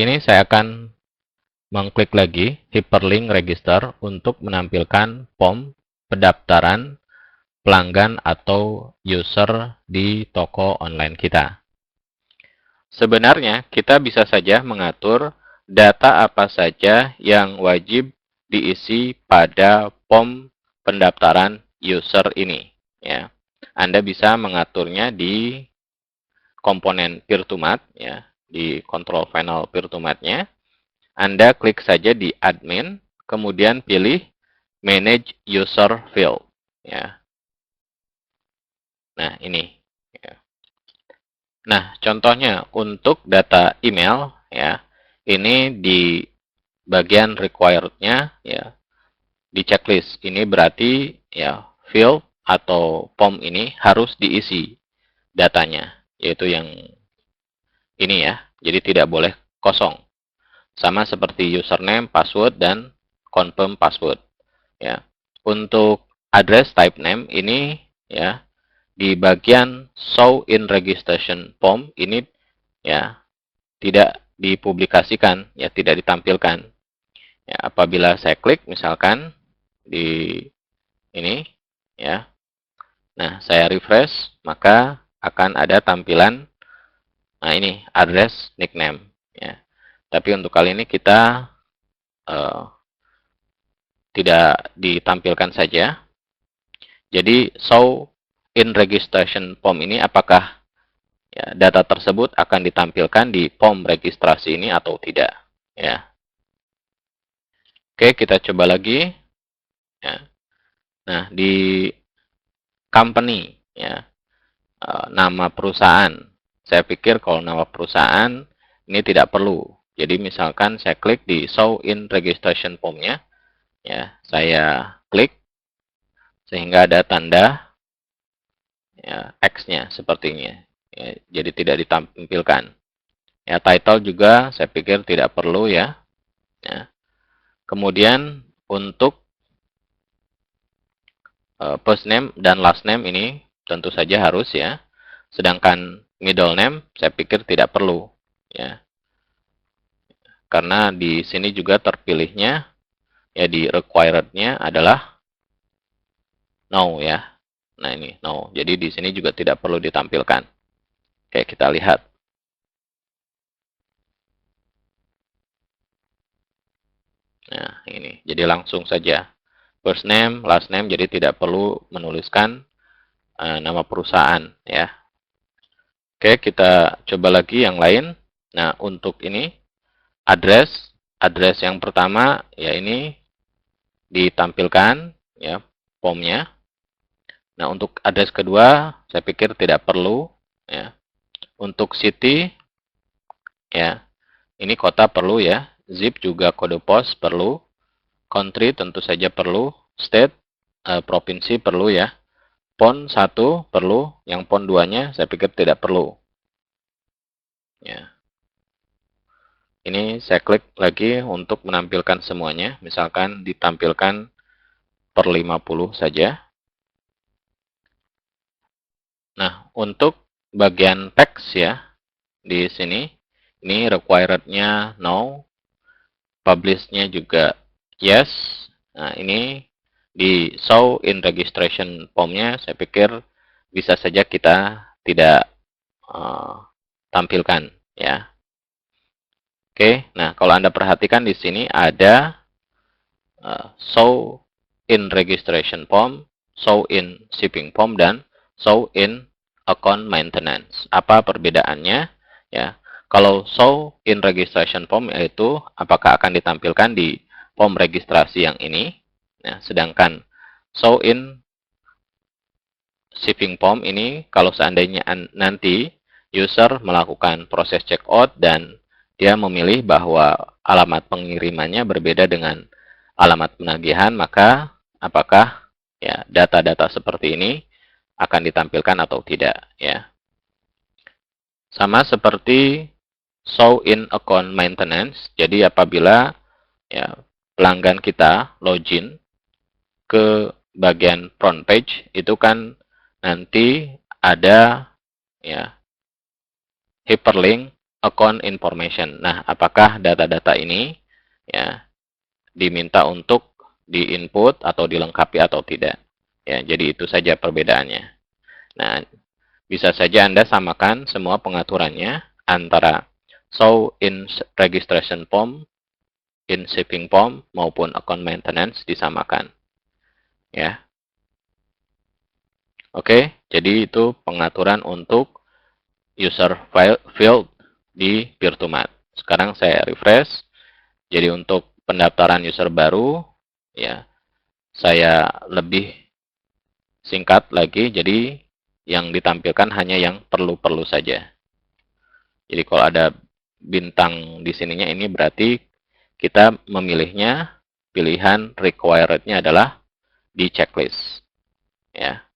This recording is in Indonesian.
Ini saya akan mengklik lagi hyperlink register untuk menampilkan form pendaftaran pelanggan atau user di toko online kita. Sebenarnya kita bisa saja mengatur data apa saja yang wajib diisi pada form pendaftaran user ini. Ya, Anda bisa mengaturnya di komponen Peer-to-Mat, ya, di control panel Peer-to-Mat-nya. Anda klik saja di admin, kemudian pilih manage user field. Ya. Nah, ini. Ya. Nah, contohnya untuk data email, ya, ini di bagian required-nya, ya, di checklist. Ini berarti ya field atau form ini harus diisi datanya, yaitu yang ini ya. Jadi tidak boleh kosong. Sama seperti username, password, dan confirm password. Ya. Untuk address type name ini ya di bagian show in registration form ini ya tidak dipublikasikan, ya tidak ditampilkan. Ya, apabila saya klik misalkan di ini ya. Nah, saya refresh maka akan ada tampilan ini address nickname ya. Tapi untuk kali ini kita tidak ditampilkan saja. Jadi show in registration form ini apakah ya, data tersebut akan ditampilkan di form registrasi ini atau tidak ya. Oke, kita coba lagi ya. Nah, di company ya, nama perusahaan. Saya pikir kalau nama perusahaan ini tidak perlu. Jadi misalkan saya klik di show in registration form-nya ya, saya klik sehingga ada tanda ya, X-nya sepertinya. Ya, jadi tidak ditampilkan. Ya, title juga saya pikir tidak perlu ya. Ya. Kemudian untuk first name dan last name ini tentu saja harus ya. Sedangkan middle name saya pikir tidak perlu ya. Karena di sini juga terpilihnya ya di required-nya adalah no ya. Nah, ini no. Jadi di sini juga tidak perlu ditampilkan. Oke, kita lihat. Nah, ini. Jadi langsung saja. First name, last name, jadi tidak perlu menuliskan nama perusahaan ya. Oke, kita coba lagi yang lain. Nah, untuk ini address yang pertama ya ini ditampilkan ya formnya. Nah, untuk address kedua saya pikir tidak perlu ya. Untuk city ya ini kota perlu ya. Zip juga kode pos perlu. Country tentu saja perlu. State provinsi perlu ya. PON 1 perlu, yang PON 2-nya saya pikir tidak perlu. Ya. Ini saya klik lagi untuk menampilkan semuanya. Misalkan ditampilkan per 50 saja. Nah, untuk bagian teks ya, di sini, ini required-nya no, publish-nya juga yes. Nah, ini di show in registration form-nya saya pikir bisa saja kita tidak tampilkan ya. Oke, nah kalau Anda perhatikan di sini ada show in registration form, show in shipping form, dan show in account maintenance. Apa perbedaannya? Ya, kalau show in registration form yaitu apakah akan ditampilkan di form registrasi yang ini. Nah, sedangkan show in shipping form ini kalau seandainya nanti user melakukan proses checkout dan dia memilih bahwa alamat pengirimannya berbeda dengan alamat penagihan, maka apakah ya data-data seperti ini akan ditampilkan atau tidak ya. Sama seperti show in account maintenance. Jadi apabila ya pelanggan kita login ke bagian front page itu kan nanti ada ya hyperlink account information. Nah, apakah data-data ini ya diminta untuk di-input atau dilengkapi atau tidak? Ya, jadi itu saja perbedaannya. Nah, bisa saja Anda samakan semua pengaturannya antara show in registration form, in shipping form, maupun account maintenance disamakan. Ya. Oke, jadi itu pengaturan untuk user field di Virtumat. Sekarang saya refresh. Jadi untuk pendaftaran user baru, ya, saya lebih singkat lagi. Jadi yang ditampilkan hanya yang perlu-perlu saja. Jadi kalau ada bintang di sininya ini berarti kita memilihnya, pilihan required-nya adalah di checklist. Ya.